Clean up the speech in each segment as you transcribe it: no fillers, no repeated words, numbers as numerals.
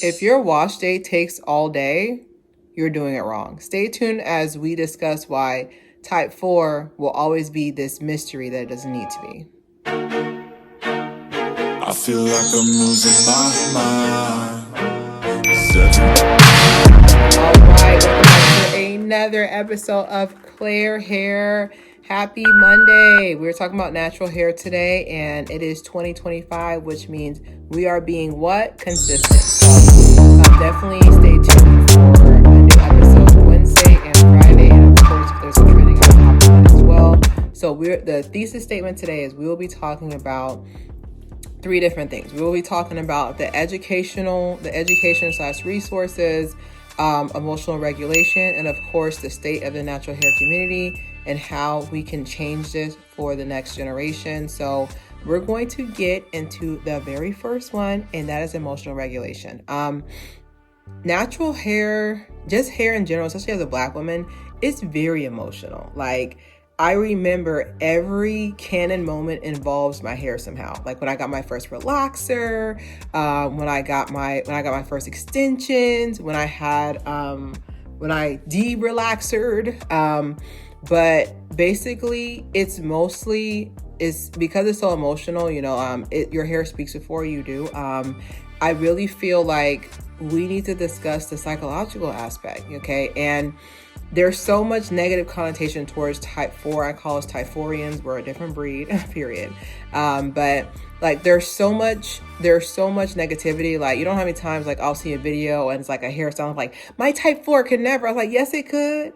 If your wash day takes all day, you're doing it wrong. Stay tuned as we discuss why type 4 will always be this mystery that it doesn't need to be. I feel like I'm losing my mind. All right, welcome back to another episode of Claire Hair. Happy Monday. We're talking about natural hair today, and it is 2025, which means we are being what? Consistent. So definitely stay tuned for a new episode Wednesday and Friday, and of course, there's a trending on top of that as well. So the thesis statement today is we will be talking about three different things. We will be talking about the education / resources, emotional regulation, and of course the state of the natural hair community and how we can change this for the next generation. So we're going to get into the very first one, and that is emotional regulation. Natural hair, just hair in general, especially as a Black woman, it's very emotional. Like, I remember every canon moment involves my hair somehow. Like when I got my first relaxer, when I got my first extensions, when I de-relaxered. But basically, it's because it's so emotional. Your hair speaks before you do. I really feel like we need to discuss the psychological aspect, okay? And there's so much negative connotation towards type 4. I call us typhorians. We're a different breed, period. But like there's so much negativity. Like, you don't know how many times like I'll see a video and it's like a hairstyle like, my type 4 could never. I was like, yes, it could.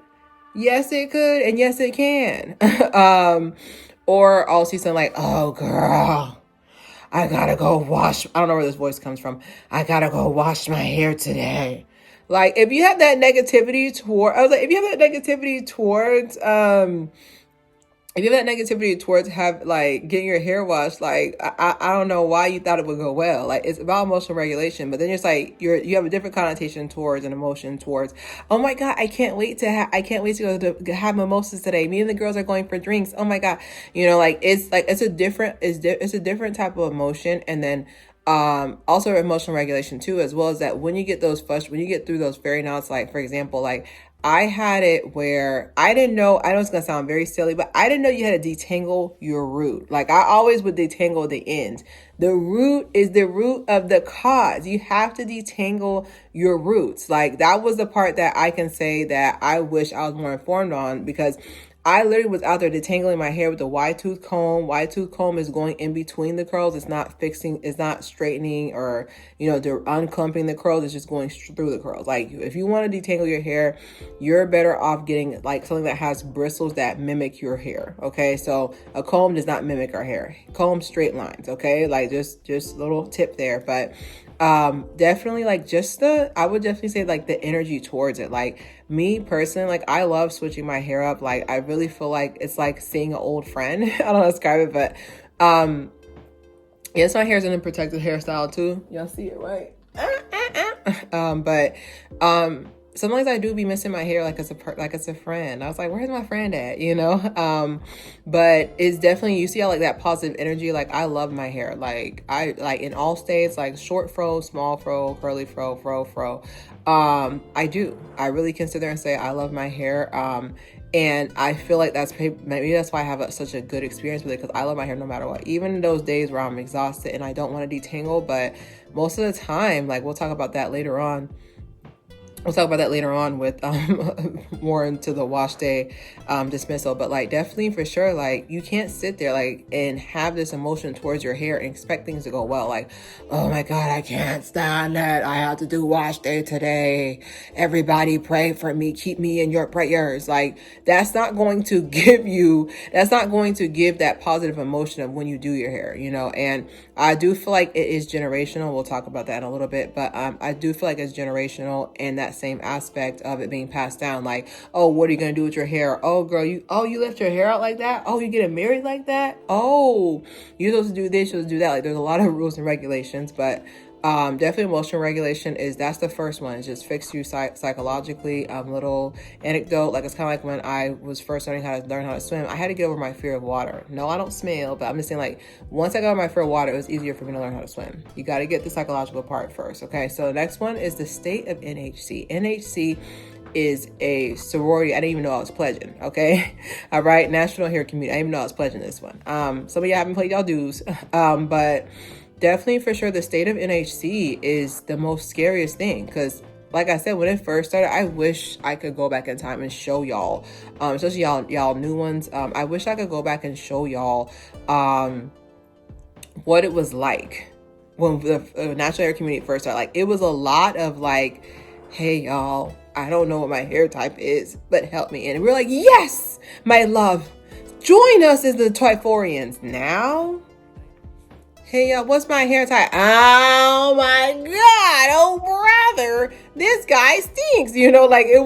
Yes, it could. And yes, it can. Or I'll see something like, oh girl, I gotta go wash. I don't know where this voice comes from. I gotta go wash my hair today. Like, if you have that negativity towards getting your hair washed, like I don't know why you thought it would go well. Like, it's about emotional regulation, but then it's like you have a different connotation towards an emotion towards, oh my god, I can't wait to go to have mimosas today. Me and the girls are going for drinks. Oh my god, it's a different type of emotion. And then also emotional regulation too, as well as that when you get through those fairy knots, like for example, like I had it where I didn't know, I know it's going to sound very silly, but I didn't know you had to detangle your root. Like, I always would detangle the ends. The root is the root of the cause. You have to detangle your roots. Like, that was the part that I can say that I wish I was more informed on, because I literally was out there detangling my hair with the wide tooth comb. Wide tooth comb is going in between the curls. It's not straightening or, they're unclumping the curls. It's just going through the curls. Like, if you want to detangle your hair, you're better off getting like something that has bristles that mimic your hair. Okay. So a comb does not mimic our hair. Comb straight lines. Okay. Like just a little tip there. But definitely I would definitely say like the energy towards it. Like, me personally, like I love switching my hair up. Like, I really feel like it's like seeing an old friend. I don't know how to describe it, but yes, my hair's in a protected hairstyle too. Y'all see it, right? But sometimes I do be missing my hair like it's a friend. I was like, where's my friend at? But it's definitely, you see how like that positive energy. Like, I love my hair. Like, I like in all states, like short fro, small fro, curly fro, fro. I do. I really consider and say I love my hair. And I feel like maybe that's why I have such a good experience with it, because I love my hair no matter what. Even those days where I'm exhausted and I don't want to detangle, but most of the time, like we'll talk about that later on. With more into the wash day dismissal. But like, definitely for sure, like you can't sit there like and have this emotion towards your hair and expect things to go well. Like, oh my god, I can't stand it, I have to do wash day today, everybody pray for me, keep me in your prayers. Like, that's not going to give that positive emotion of when you do your hair. And I do feel like it is generational. We'll talk about that in a little bit, but I do feel like it's generational, and that same aspect of it being passed down. Like, oh, what are you gonna do with your hair? Oh girl, you left your hair out like that? Oh, you getting married like that? Oh, you're supposed to do this, you're supposed to do that. Like, there's a lot of rules and regulations, but Definitely emotional regulation that's the first one. It's just fix you psychologically. Little anecdote, like it's kind of like when I was first learning how to swim, I had to get over my fear of water. No, I don't smell, but I'm just saying, like, once I got over my fear of water, it was easier for me to learn how to swim. You got to get the psychological part first. Okay, so the next one is the state of NHC. NHC is a sorority. I didn't even know I was pledging. Okay. All right. National Hair Community. I didn't even know I was pledging this one. Some of y'all haven't played y'all dues. But definitely for sure the state of NHC is the most scariest thing, because like I said, when it first started, I wish I could go back in time and show y'all, especially y'all new ones. I wish I could go back and show y'all what it was like when the National Hair Community first started. Like, it was a lot of like, hey y'all, I don't know what my hair type is, but help me. And we're like, yes, my love, join us as the Twiforians. Now, hey y'all, what's my hair type? Oh my God, oh brother, this guy stinks. You know, like there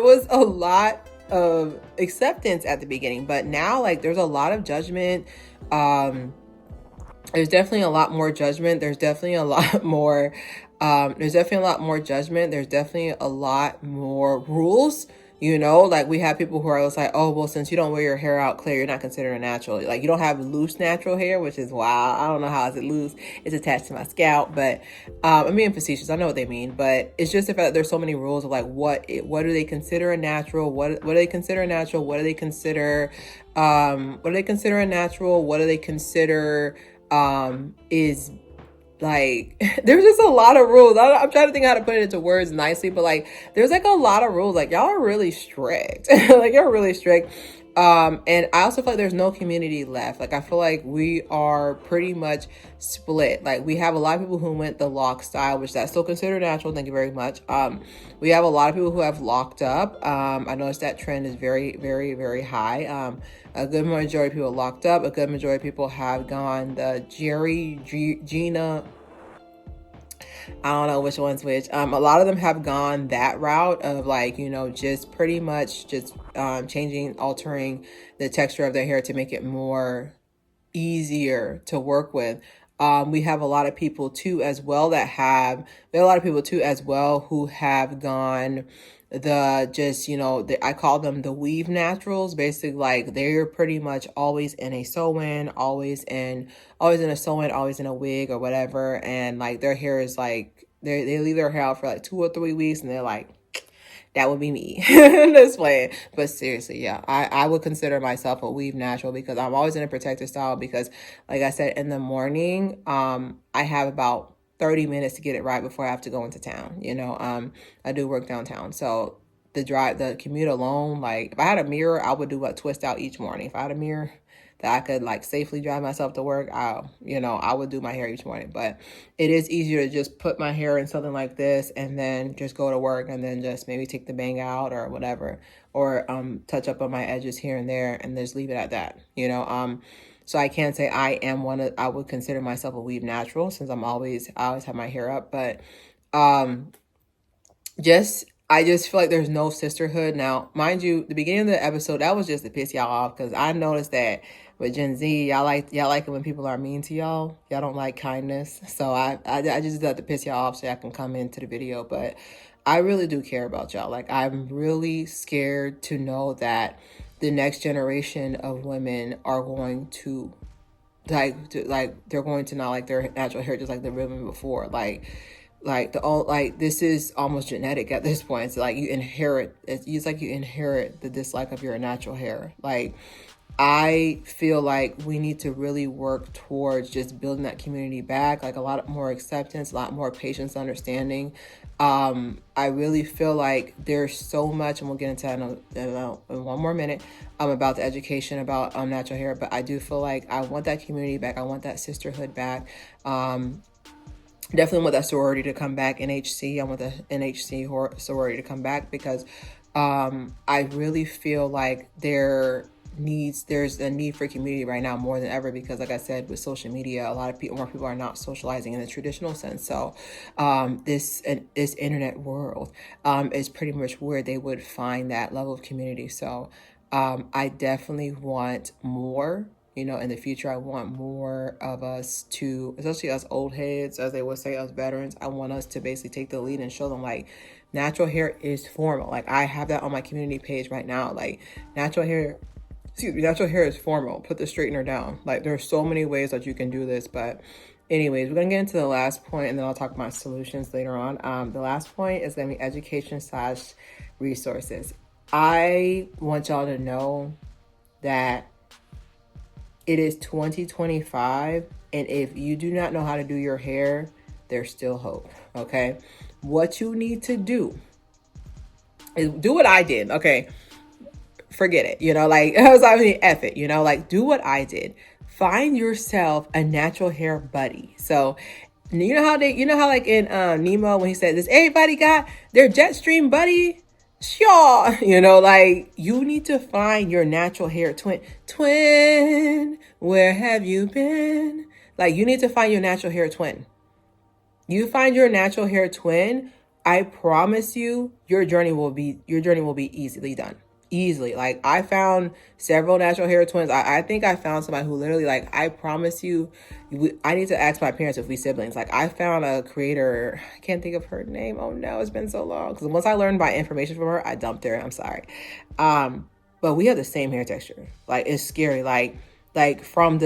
was a lot of acceptance at the beginning, but now, like, there's a lot of judgment. There's definitely a lot more judgment. There's definitely a lot more judgment. There's definitely a lot more rules. You know, like, we have people who are just like, oh, well, since you don't wear your hair out clear, you're not considered a natural. Like, you don't have loose natural hair, which is wild. I don't know how is it loose. It's attached to my scalp, but I'm being facetious. I know what they mean, but it's just the fact that there's so many rules of like what do they consider a natural? What do they consider a natural? What do they consider? What do they consider a natural? What do they consider is like, there's just a lot of rules. I'm trying to think how to put it into words nicely, but like, there's like a lot of rules. Like, y'all are really strict. Like, you're really strict. And I also feel like there's no community left. Like, I feel like we are pretty much split. Like, we have a lot of people who went the lock style, which that's still considered natural. Thank you very much. We have a lot of people who have locked up. I noticed that trend is very, very, very high. A good majority of people locked up. A good majority of people have gone the Gina. I don't know which one's which. A lot of them have gone that route of like, you know, just pretty much just altering the texture of their hair to make it more easier to work with. We have a lot of people too as well who have gone I call them the weave naturals. Basically, like, they're pretty much always in a sew-in, always in a sew-in, always in a wig or whatever. And like, their hair is like, they leave their hair out for like 2 or 3 weeks, and they're like, that would be me. This way. But seriously, yeah, I would consider myself a weave natural, because I'm always in a protective style, because like I said, in the morning, I have about 30 minutes to get it right before I have to go into town. You know, I do work downtown. So the commute alone, like, if I had a mirror, I would do a twist out each morning. If I had a mirror that I could like safely drive myself to work, I would do my hair each morning. But it is easier to just put my hair in something like this and then just go to work, and then just maybe take the bang out or whatever, or touch up on my edges here and there, and just leave it at that. You know, so I can't say I would consider myself a weave natural, since I always have my hair up. But I just feel like there's no sisterhood. Now, mind you, the beginning of the episode, that was just to piss y'all off, because I noticed that with Gen Z, y'all like it when people are mean to y'all. Y'all don't like kindness. So I just have to piss y'all off so I can come into the video. But I really do care about y'all. Like, I'm really scared to know that the next generation of women are going to they're going to not like their natural hair just like the women before. This is almost genetic at this point. It's like you inherit the dislike of your natural hair. Like, I feel like we need to really work towards just building that community back, like a lot more acceptance, a lot more patience, understanding. I really feel like there's so much, and we'll get into that in one more minute, about the education about natural hair. But I do feel like I want that community back. I want that sisterhood back. Definitely want that sorority to come back. NHC. I want the NHC sorority to come back, because I really feel like there's a need for community right now more than ever, because like I said, with social media, more people are not socializing in the traditional sense. So this internet world is pretty much where they would find that level of community. So I definitely want more You know, in the future, I want more of us to, especially us old heads, as they would say, us veterans, I want us to basically take the lead and show them like natural hair is formal. Like I have that on my community page right now. Like natural hair is formal. Put the straightener down. Like there's so many ways that you can do this. But anyways, we're going to get into the last point and then I'll talk about solutions later on. The last point is going to be education/resources. I want y'all to know that it is 2025, and if you do not know how to do your hair, there's still hope, okay? What you need to do is do what I did, okay? Forget it, you know, like, I was like, F it, you know, like, do what I did. Find yourself a natural hair buddy. So, you know how like in Nemo, when he said, does everybody got their Jetstream buddy? Sure, you know, like you need to find your natural hair twin. Where have you been? Like you need to find your natural hair twin. You find your natural hair twin, I promise you, your journey will be easily done. Easily. Like I found several natural hair twins. I think I found somebody who literally, like, I promise you, I need to ask my parents if we siblings. Like I found a creator, I can't think of her name. Oh no, it's been so long. Because once I learned my information from her, I dumped her. I'm sorry. But we have the same hair texture. Like it's scary. Like from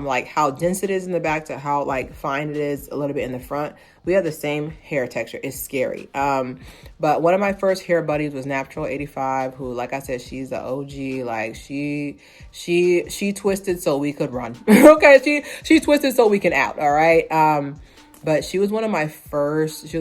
like how dense it is in the back to how like fine it is a little bit in the front. We have the same hair texture. It's scary. But one of my first hair buddies was Natural 85, who, like I said, she's the OG. Like she twisted so we could run. Okay, she twisted so we can out. All right. But she was one of my first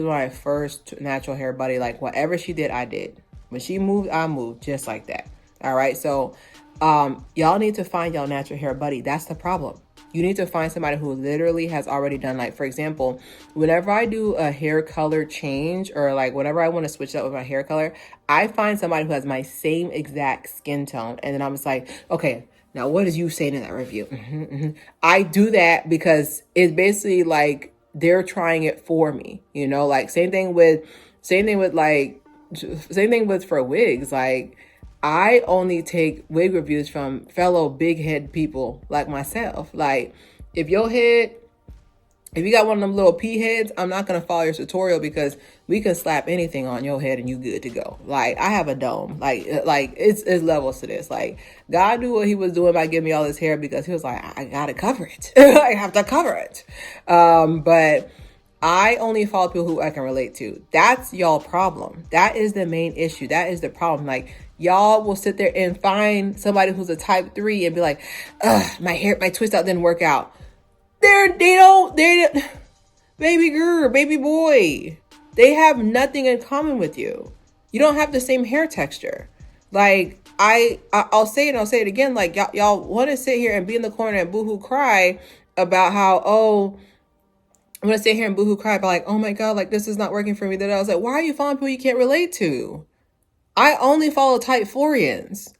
natural hair buddy. Like whatever she did, I did. When she moved, I moved just like that. All right. So y'all need to find y'all natural hair buddy. That's the problem. You need to find somebody who literally has already done, like, for example, whenever I do a hair color change or like whenever I want to switch up with my hair color, I find somebody who has my same exact skin tone. And then I'm just like, okay, now what did you say in that review? I do that because it's basically like they're trying it for me, you know, like same thing with for wigs. Like, I only take wig reviews from fellow big head people like myself. Like, if you got one of them little pea heads, I'm not going to follow your tutorial because we can slap anything on your head and you good to go. Like, I have a dome. Like it's levels to this. Like, God knew what he was doing by giving me all this hair because he was like, I got to cover it. I have to cover it. But I only follow people who I can relate to. That's y'all problem. That is the main issue. That is the problem. Like, y'all will sit there and find somebody who's a type 3 and be like, my twist out didn't work out. They don't, baby girl, baby boy, they have nothing in common with you. You don't have the same hair texture. Like, I'll say it and I'll say it again. Like, y'all want to sit here and be in the corner and boohoo cry about how, I'm going to sit here and boohoo cry about like, oh my God, like this is not working for me. That I was like, why are you following people you can't relate to? I only follow type 4ians.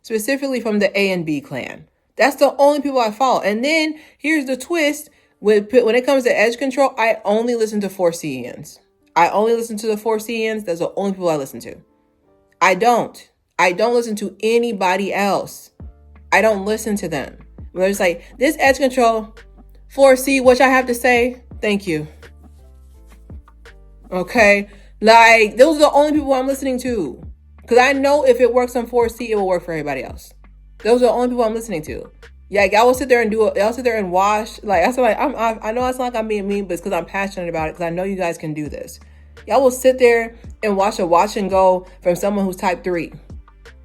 Specifically from the A and B clan. That's the only people I follow. And then here's the twist. When it comes to edge control, I only listen to 4Cians. I only listen to the 4Cians. That's the only people I listen to. I don't listen to anybody else. I don't listen to them. When it's like, this edge control, 4C, what I have to say, thank you. Okay? Like, those are the only people I'm listening to. Because I know if it works on 4C, it will work for everybody else. Those are the only people I'm listening to. Yeah, y'all will sit there and wash. Like, that's why I know it's not like I'm being mean, but it's because I'm passionate about it. Because I know you guys can do this. Y'all will sit there and watch a wash and go from someone who's type 3.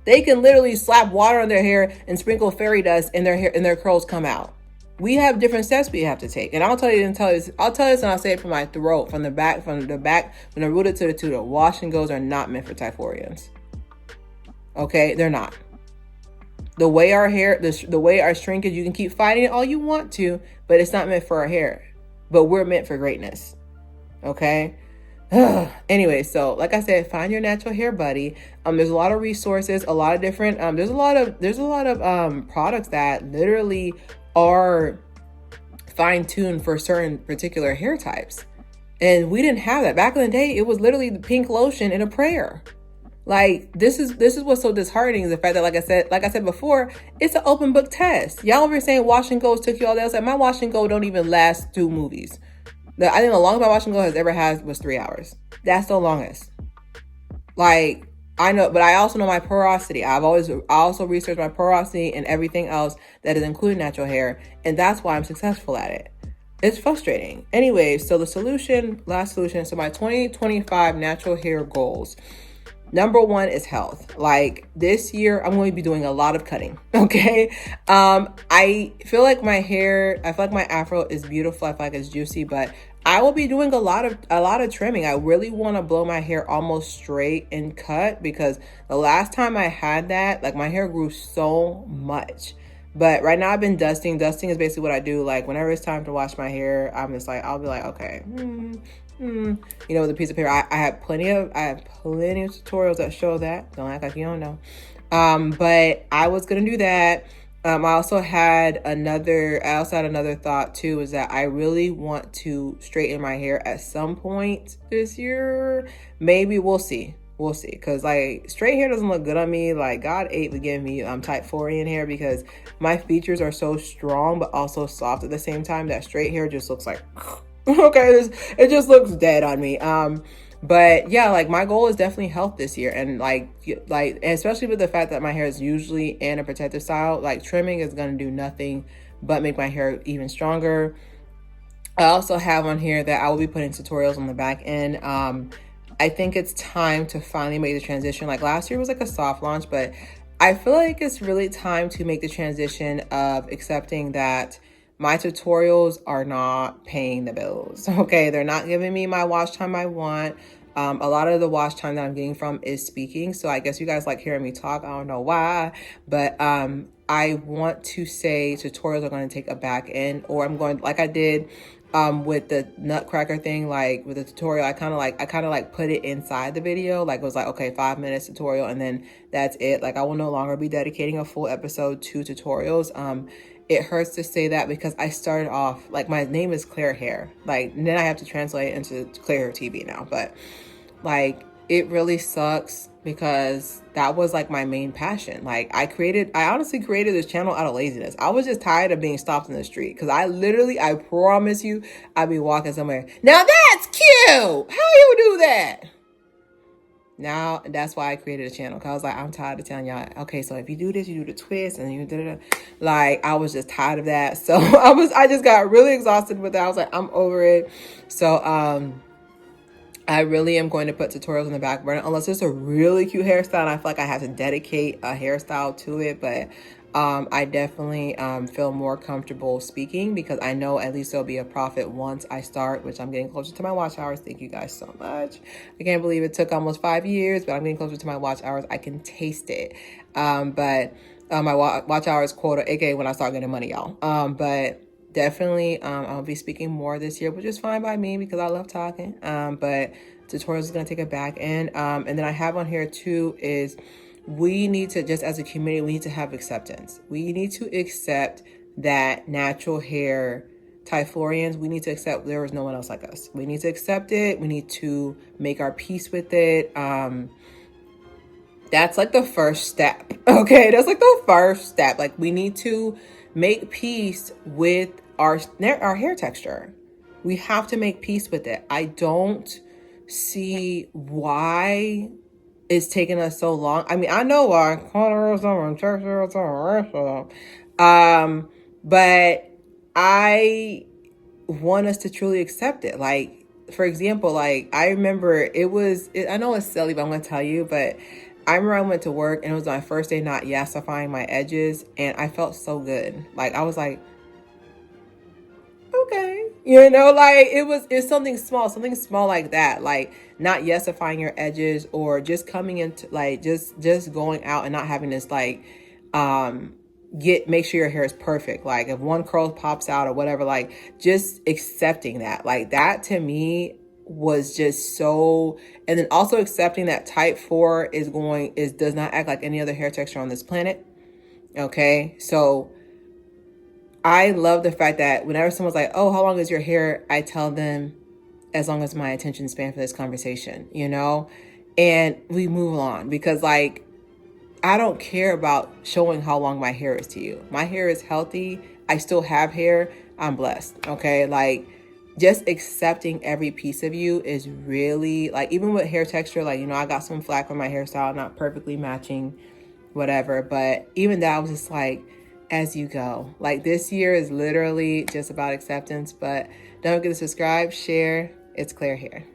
They can literally slap water on their hair and sprinkle fairy dust and their hair and their curls come out. We have different steps we have to take. And I'll tell you this and I'll say it from my throat, from the back, from the rooted to the tutor. Wash and goes are not meant for type 4ians. Okay, they're not. The way our hair, the way our shrinkage, you can keep fighting it all you want to, but it's not meant for our hair. But we're meant for greatness. Okay? Anyway, so like I said, find your natural hair buddy. There's a lot of resources, a lot of different, there's a lot of products that literally are fine-tuned for certain particular hair types. And we didn't have that. Back in the day, it was literally the pink lotion and a prayer. Like this is what's so disheartening is the fact that like I said before, it's an open book test. Y'all were saying wash and goes took you all day. I was like, my wash and go don't even last 2 movies. I think the longest my wash and go has ever had was 3 hours. That's the longest. Like I know, but I also know my porosity. I also researched my porosity and everything else that is including natural hair, and that's why I'm successful at it. It's frustrating. Anyway, so last solution. So my 2025 natural hair goals. Number 1 is health. Like this year, I'm going to be doing a lot of cutting. Okay. I feel like my afro is beautiful. I feel like it's juicy, but I will be doing a lot of trimming. I really want to blow my hair almost straight and cut because the last time I had that, like my hair grew so much. But right now I've been dusting. Dusting is basically what I do. Like whenever it's time to wash my hair, I'll be like, okay, with a piece of paper. I have plenty of tutorials that show that. Don't act like you don't know. But I was gonna do that. I also had another thought too, is that I really want to straighten my hair at some point this year. Maybe we'll see. We'll see. Because like straight hair doesn't look good on me. Like God ate to give me type 4 hair because my features are so strong but also soft at the same time that straight hair just looks like okay, it just looks dead on me. But yeah, like my goal is definitely health this year, and like especially with the fact that my hair is usually in a protective style, like trimming is gonna do nothing but make my hair even stronger. I also have on here that I will be putting tutorials on the back end. I think it's time to finally make the transition. Like last year was like a soft launch, but I feel like it's really time to make the transition of accepting that my tutorials are not paying the bills. Okay, they're not giving me my watch time I want. A lot of the watch time that I'm getting from is speaking. So I guess you guys like hearing me talk. I don't know why, but I want to say tutorials are going to take a back end, or I'm going like I did with the nutcracker thing. Like with the tutorial, I kind of like put it inside the video. Like it was like, okay, 5 minutes tutorial, and then that's it. Like I will no longer be dedicating a full episode to tutorials. It hurts to say that because I started off, like my name is Claire Hair. Like, and then I have to translate it into Claire Hair TV now. But like, it really sucks because that was like my main passion. Like I honestly created this channel out of laziness. I was just tired of being stopped in the street. Cause I promise you, I'd be walking somewhere. Now that's cute. How you do that? Now that's why I created a channel, because I was like, I'm tired of telling y'all, okay, so if you do this, you do the twist and you do like I was just tired of that. So I just got really exhausted with that. I was like, I'm over it. So I really am going to put tutorials on the back burner unless it's a really cute hairstyle and I feel like I have to dedicate a hairstyle to it. But I definitely feel more comfortable speaking because I know at least there'll be a profit once I start, which I'm getting closer to my watch hours. Thank you guys so much. I can't believe it took almost 5 years, but I'm getting closer to my watch hours. I can taste it. But my watch hours quota, aka when I start getting money, y'all. But definitely I'll be speaking more this year, which is fine by me because I love talking. But tutorials is going to take a back end. And then I have on here too is we need to, just as a community, we need to have acceptance. We need to accept that natural hair Typhloreans, we need to accept there is no one else like us. We need to accept it. We need to make our peace with it. That's like the first step. Okay, that's like the first step. Like we need to make peace with our hair texture. We have to make peace with it. I don't see why it's taking us so long. I mean, I know why. But I want us to truly accept it. Like, for example, like I remember I know it's silly, but I'm going to tell you, but I remember I went to work and it was my first day not yassifying my edges and I felt so good. Like I was like, okay, like it's something small like that, like not yesifying your edges or just coming into like just going out and not having this like make sure your hair is perfect. Like if one curl pops out or whatever, like just accepting that, like that to me was just so. And then also accepting that type 4 does not act like any other hair texture on this planet. Okay, so I love the fact that whenever someone's like, oh, how long is your hair? I tell them as long as my attention span for this conversation, and we move on, because like, I don't care about showing how long my hair is to you. My hair is healthy. I still have hair. I'm blessed. Okay. Like, just accepting every piece of you is really, like, even with hair texture, like, I got some flack for my hairstyle, not perfectly matching, whatever. But even that, I was just like, as you go. Like, this year is literally just about acceptance. But don't forget to subscribe, share. It's Claire here.